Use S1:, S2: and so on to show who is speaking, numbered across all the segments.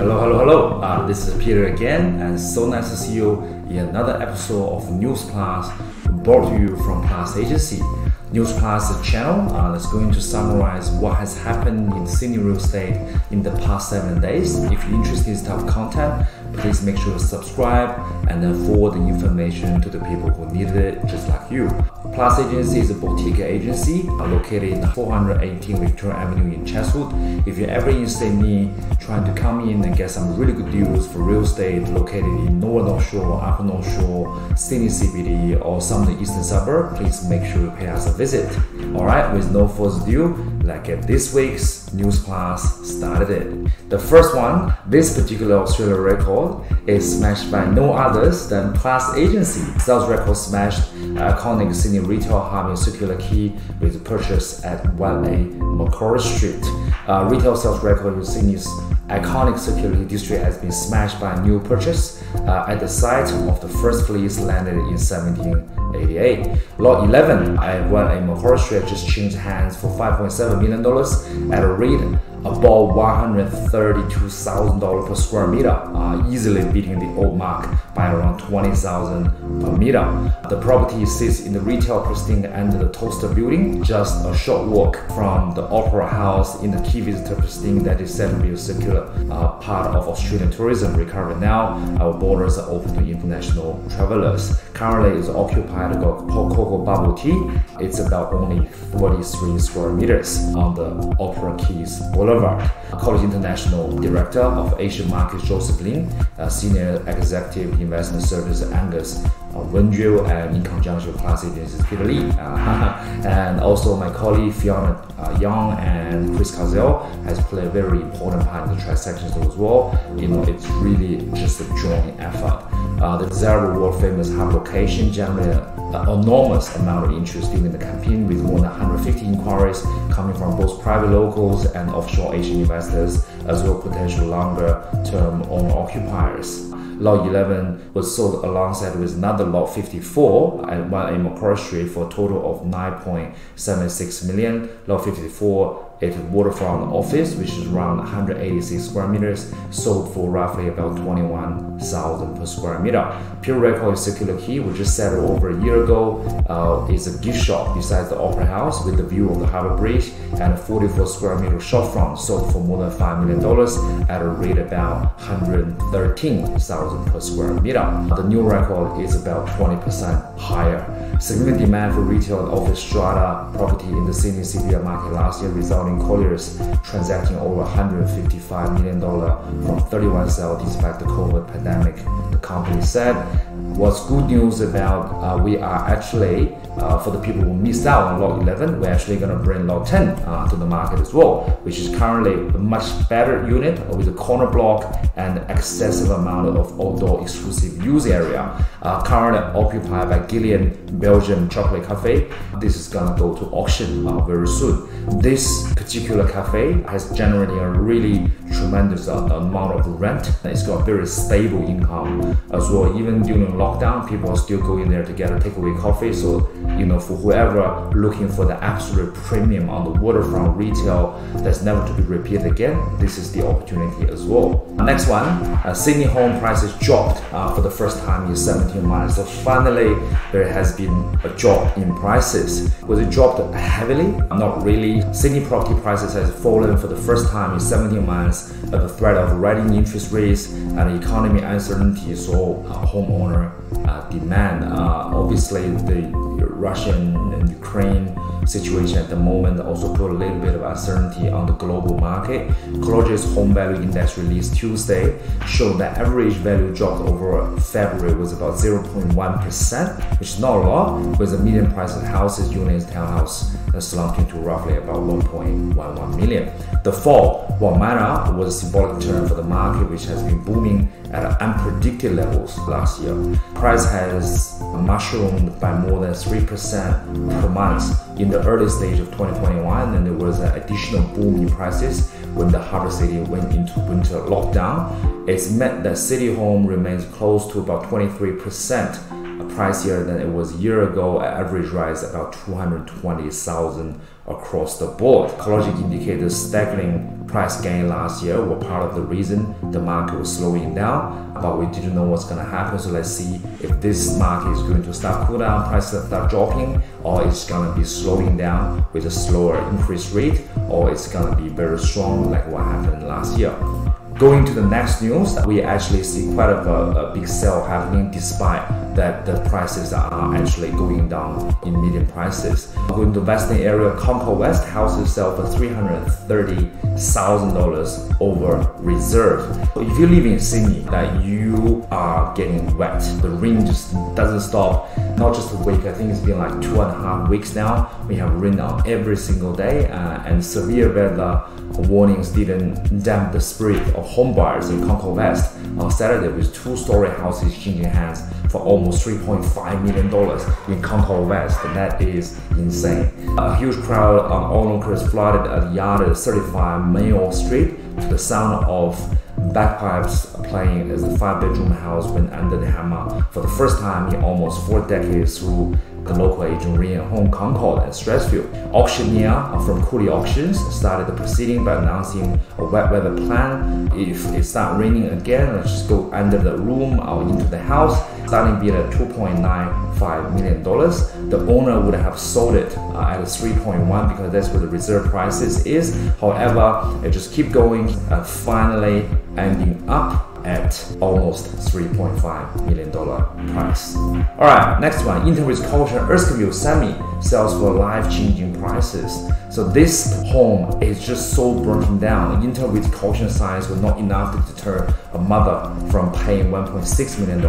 S1: Hello. This is Peter again, and so nice to see you in another episode of News Plus, brought to you from Plus Agency. News Plus is a channel that's going to summarize what has happened in Sydney real estate in the past 7 days. If you're interested in this type of content, please make sure to subscribe and then forward the information to the people who needed it, just like you. Plus Agency is a boutique agency located in 418 Victoria Avenue in Chatswood. If you're ever in Sydney trying to come in and get some really good deals for real estate located in North Shore, Upper North Shore, Sydney CBD, or some of the eastern suburb, please make sure to pay us a visit. Alright, with no further ado, let's get this week's News Plus started. The first one, this particular Australian record is smashed by no others than Plus Agency. Sales record smashed iconic Sydney retail hub in Circular Quay with purchase at 1A Macquarie Street. Retail sales record in Sydney's iconic Circular Quay district has been smashed by a new purchase at the site of the first fleet landed in 1788. Lot 11 at 1A Macquarie Street just changed hands for $5.7 million at a rate above $132,000 per square meter, easily beating the old mark by around $20,000 per meter. The property sits in the retail precinct under the Toaster building, just a short walk from the Opera House in the key visitor precinct that is said to be a circular part of Australian tourism recovery now. Our borders are open to international travelers. Currently, it's occupied by Coco Bubble Tea. It's about only 43 square meters on the Opera Keys Boulevard. College International Director of Asian Markets Joseph Lin, Senior Executive Investment Service Angus Wendrill, and in conjunction with Plus Agency Peter Lee, and also my colleague Fiona Young and Chris Cazell has played a very important part in the transactions as well. It's really just a joint effort. The desirable world famous hub location generated an enormous amount of interest during the campaign, with more than 150 inquiries coming from both private locals and offshore Asian investors, as well as potential longer-term owner-occupiers. Lot 11 was sold alongside with another Lot 54 at 1A Macquarie Street for a total of $9.76 million. Lot 54 is a waterfront office, which is around 186 square meters, sold for roughly about $21,000 per square meter. Pure record is Circular Quay, which was settled over a year ago. It's a gift shop besides the Opera House with the view of the Harbour Bridge, and a 44 square meter shopfront sold for more than $5 million at a rate about $113,000 per square meter. The new record is about 20% higher. Significant demand for retail and office strata property in the Sydney CBD market last year, resulting in colliers transacting over $155 million from 31 sales despite the COVID pandemic. The company said, what's good news about we are actually, for the people who missed out on Lot 11, we're actually going to bring Lot 10 to the market as well, which is currently a much better unit with a corner block and excessive amount of outdoor exclusive use area. Currently occupied by Gillian Belgian Chocolate Cafe. This is going to go to auction very soon. This particular cafe has generated a really tremendous amount of rent. It's got very stable income as well. Even during lockdown, people are still going there to get a takeaway coffee. So, for whoever looking for the absolute premium on the waterfront retail that's never to be repeated again, this is the opportunity as well. Next one, Sydney home prices dropped for the first time in 17 months. So finally, there has been a drop in prices. Was it dropped heavily? Not really. Sydney property prices has fallen for the first time in 17 months at the threat of rising interest rates and economic uncertainty, so homeowner demand. Obviously, the Russian and Ukraine situation at the moment also put a little bit of uncertainty on the global market. Colliers Home Value Index released Tuesday showed that average value dropped over February was about 0.1%, which is not a lot, with the median price of houses, units, townhouse slumping to roughly about 1.11 million. The fall, while minor, was a symbolic turn for the market, which has been booming at unpredicted levels last year. Price has mushroomed by more than 3% per month in the early stage of 2021, and there was an additional boom in prices when the Harbour City went into winter lockdown. It's meant that City Home remains close to about 23% pricier than it was a year ago, at average rise about $220,000 across the board. CoreLogic indicated staggering price gain last year were part of the reason the market was slowing down, but we didn't know what's going to happen. So let's see if this market is going to start cool down, prices start dropping, or it's going to be slowing down with a slower increase rate, or it's going to be very strong like what happened last year. Going to the next news, we actually see quite a big sale happening despite that the prices are actually going down in median prices. Going to the western area, Concord West houses sell for $330,000 over reserve. If you live in Sydney, that you are getting wet. The rain just doesn't stop. Not just a week, I think it's been like 2.5 weeks now. We have rain on every single day, and severe weather warnings didn't damp the spirit of home buyers in Concord West on Saturday, with two-story houses changing hands for almost $3.5 million in Concord West. That is insane. A huge crowd on onlookers flooded a yard at 35 Mayo Street to the sound of bagpipes playing as the 5-bedroom house went under the hammer for the first time in almost 4 decades through the local agent Ring & Home Concord and Strasfield. Auctioneer from Cooley Auctions started the proceeding by announcing a wet weather plan. If it starts raining again, let's just go under the room or into the house. Starting bid at $2.95 million. The owner would have sold it at 3.1 because that's what the reserve prices is. However, it just keep going, finally ending up at almost $3.5 million price. Alright, next one, Interwitz Caution Erskine Semi sells for life-changing prices. So this home is just so broken down. Interwitz caution signs were not enough to deter a mother from paying $1.6 million.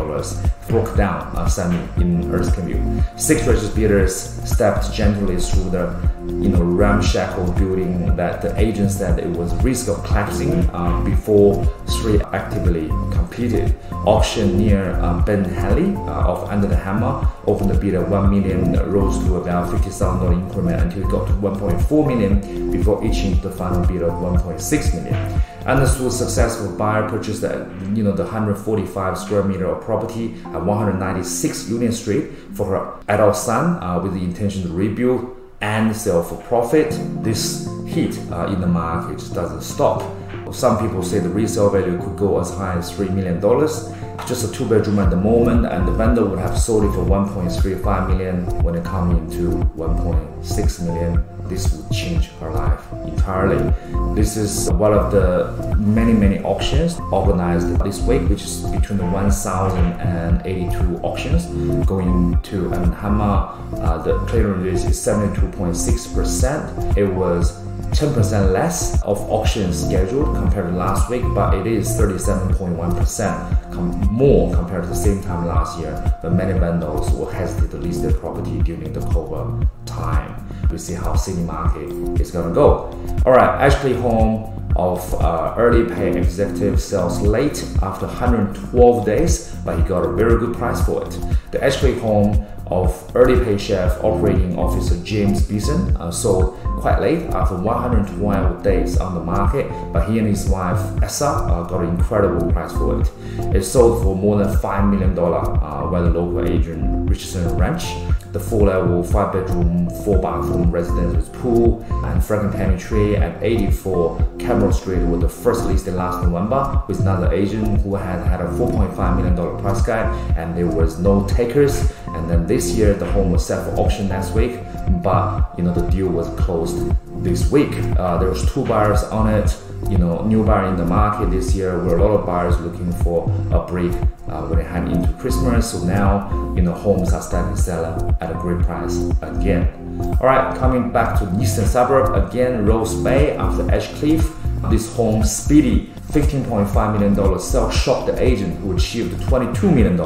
S1: Broke down Semi in Erskine. 6 registered bidders stepped gently through the ramshackle building that the agent said it was risk of collapsing before 3 actively competed. Auctioneer Ben Haley of Under the Hammer opened the bid at $1 million, rose to about $50,000 increment until it got to $1.4 million before reaching the final bid of $1.6 million. Anderson's successful buyer purchased the 145 square meter of property at 196 Union Street for her adult son with the intention to rebuild and sell for profit. This heat in the market just doesn't stop. Some people say the resale value could go as high as $3 million. Just a 2-bedroom at the moment, and the vendor would have sold it for $1.35 million when it comes into $1.6 million. This would change her life entirely. This is one of the many auctions organized this week, which is between the 1,082 auctions going to Hammer. The clearance rate is 72.6%. It was 10% less of auctions scheduled compared to last week, but it is 37.1% more compared to the same time last year. But many vendors will hesitate to list their property during the COVID time. We see how city market is gonna go. All right, Ashley Home of early pay executive sells late after 112 days, but he got a very good price for it. The Ashley Home of early pay chef operating officer James Beeson sold quite late after 112 days on the market, but he and his wife Essa got an incredible price for it. It sold for more than $5 million by the local agent Richardson Ranch. The 4-level, 5-bedroom, 4-bathroom residence with pool and Frankenpenny at 84 Cameron Street was the first listed last November with another agent who had a $4.5 million price guide, and there was no takers. And then this year the home was set for auction next week, but the deal was closed this week. There was 2 buyers on it. New buyer in the market this year, where a lot of buyers looking for a break when they head into Christmas. So now, homes are starting to sell at a great price again. All right, coming back to the eastern suburb again, Rose Bay after Ashcliff. This home speedy $15.5 million sale shocked the agent, who achieved $22 million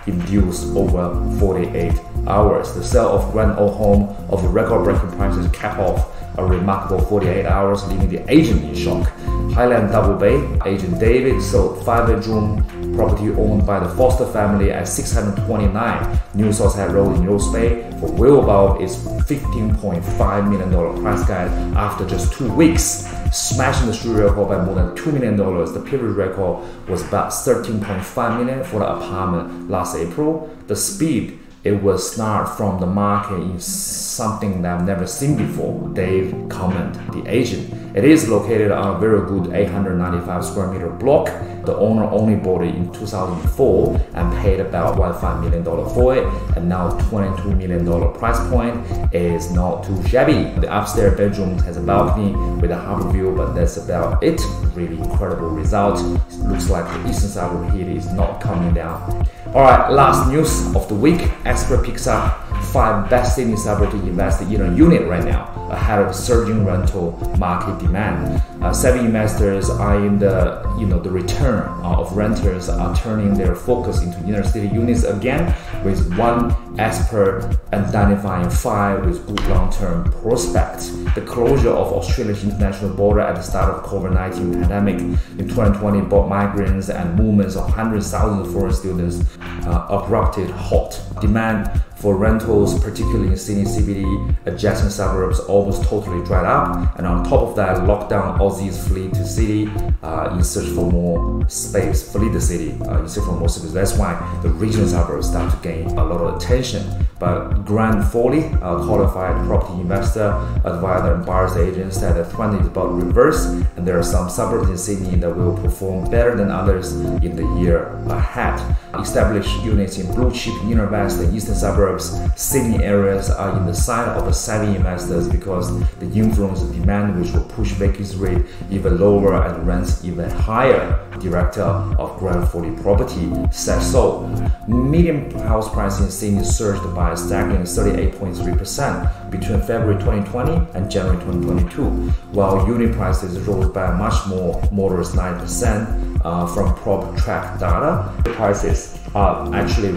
S1: in deals over 48 hours. The sale of Grand Old Home of the record-breaking prices capped off a remarkable 48 hours, leaving the agent in shock. Highland Double Bay agent David sold 5-bedroom property owned by the Foster family at 629 New Southside Road in Rose Bay for well above its $15.5 million price guide after just 2 weeks, smashing the street record by more than $2 million. The previous record was about $13.5 million for the apartment last April. The speed it will start from the market in something that I've never seen before. Dave comment, the agent. It is located on a very good 895 square meter block. The owner only bought it in 2004 and paid about $1.5 million for it, and now $22 million price point is not too shabby. The upstairs bedroom has a balcony with a harbor view, but that's about it. Really incredible result. Looks like the eastern suburb heat is not coming down. Alright, last news of the week. Expert picks up 5 best Sydney suburbs to invest in a unit right now, ahead of surging rental market demand. Savvy investors are in the return of renters are turning their focus into inner city units again, with one expert identifying 5 with good long-term prospects. The closure of Australia's international border at the start of COVID-19 pandemic in 2020 brought migrants and movements of hundreds of thousands of foreign students abruptly halt. Demand for rentals, particularly in Sydney CBD, adjacent suburbs, almost totally dried up. And on top of that, lockdown Aussies flee to city in search for more space, flee the city in search for more space. That's why the regional suburbs start to gain a lot of attention. But Grant Foley, a qualified property investor, advisor and buyer's agent, said that trend is about reverse, and there are some suburbs in Sydney that will perform better than others in the year ahead. Established units in blue chip inner west and eastern suburbs, Sydney areas are in the sight of the savvy investors because the influence of demand, which will push vacancy rate even lower and rents even higher. Director of Grant Foley Property said so. Median house price in Sydney surged by a staggering 38.3% between February 2020 and January 2022, while unit prices rose by a much more modest 9% from PropTrack data. The prices are actually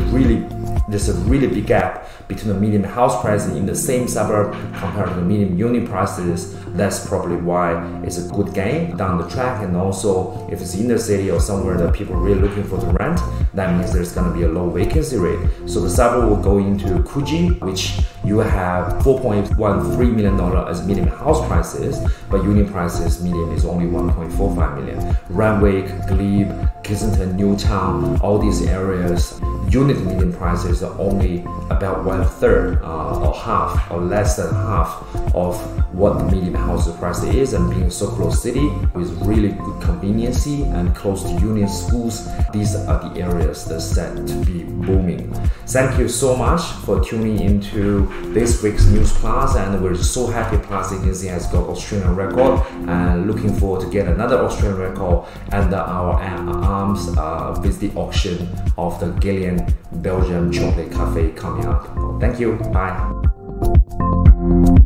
S1: there's a really big gap between the median house prices in the same suburb compared to the median unit prices. That's probably why it's a good gain down the track. And also, if it's in the city or somewhere that people are really looking for the rent, that means there's going to be a low vacancy rate. So the suburb will go into Coogee, which you have $4.13 million as median house prices, but unit prices median is only $1.45 million. Randwick, Glebe, Kensington, Newtown, all these areas, unit median prices are only about 1/3 or half or less than half of what the median house price is. And being so close city with really good conveniency and close to union schools, these are the areas that's set to be booming. Thank you so much for tuning into this week's news class, and we're so happy Plus Agency has got Australian record, and looking forward to get another Australian record under our arms with the auction of the Gillian Belgian Chocolate Cafe coming up. Thank you. Bye.